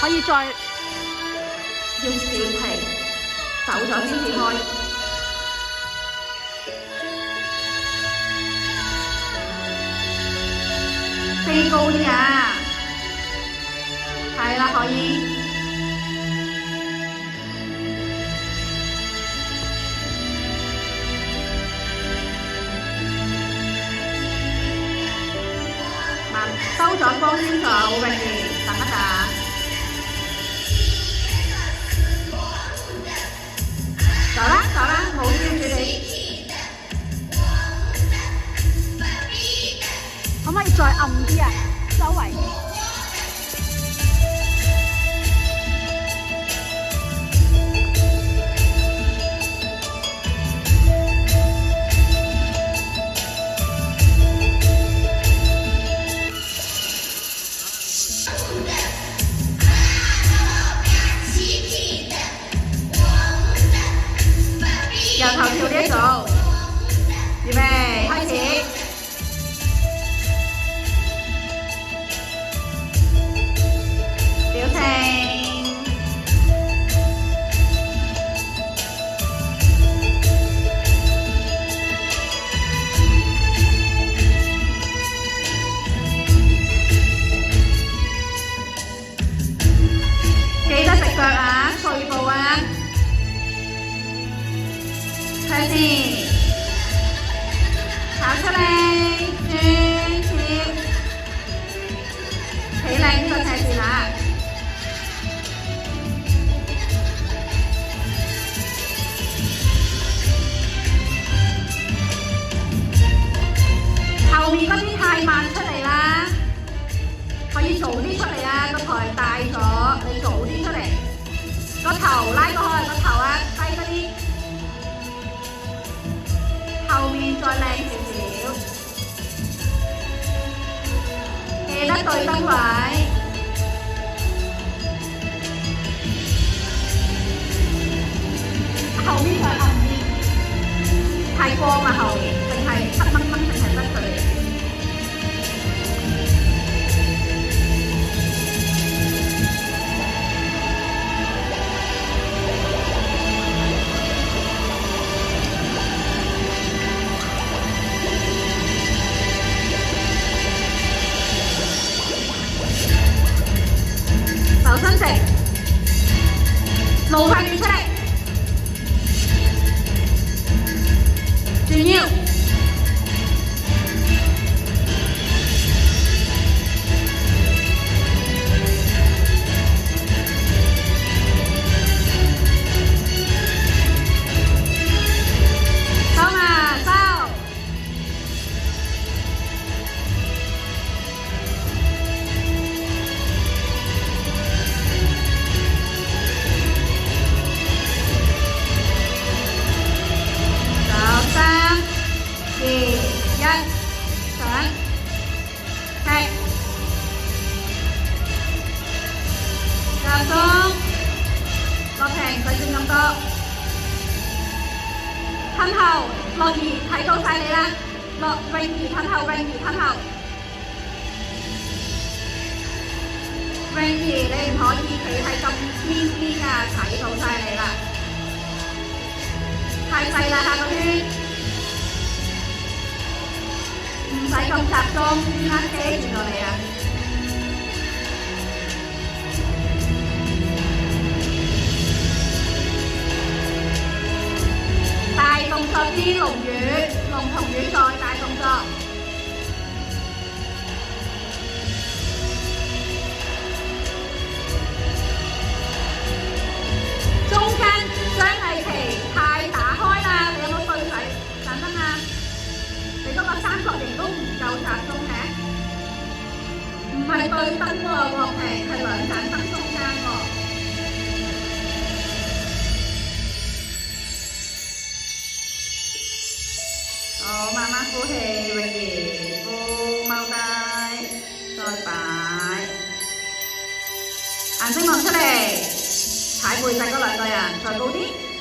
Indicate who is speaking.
Speaker 1: 可以再
Speaker 2: 要小停，走咗先至開。飛高啲啊！係啦，可以。收咗光先做，榮兒，等一等。走啦，走啦，冇叫住你。
Speaker 1: 可唔可以再暗啲啊？周圍。
Speaker 2: 由頭跳呢一組，預備開始。表情，記得食腳啊，碎步啊！睇先，跑出嚟，轉跳，企靚呢個斜線啦。後面嗰啲太慢出嚟啦，可以早啲出嚟啊！個台大咗，你早啲出嚟，個頭拉過去，個頭啊低嗰啲。後面再靚少少，記得對燈位，後面再暗啲，太光啦後面，淨係黑掹掹，淨係得佢。手伸直，露塊面出嚟，轉腰，收嘛收。集中，落平，佢轉咁多。褪後，樂兒睇到晒你啦，泳兒褪後，泳兒褪後。泳兒你唔可以企喺咁邊邊啊，睇到晒你啦。太細啦下個圈，唔使咁集中，依家遮住咗你啊。大動作啲龍魚，龍同魚再大動作。中間張藝琪太打開啦，你有冇對仔？等等啊，你嗰個三角形都唔夠集中嘅，唔係對燈喎，樂平係兩盞燈中間喎。好，慢慢呼氣，泳兒，呼踎低，再擺，眼睛望出嚟，踩背脊嗰兩個人，再高啲。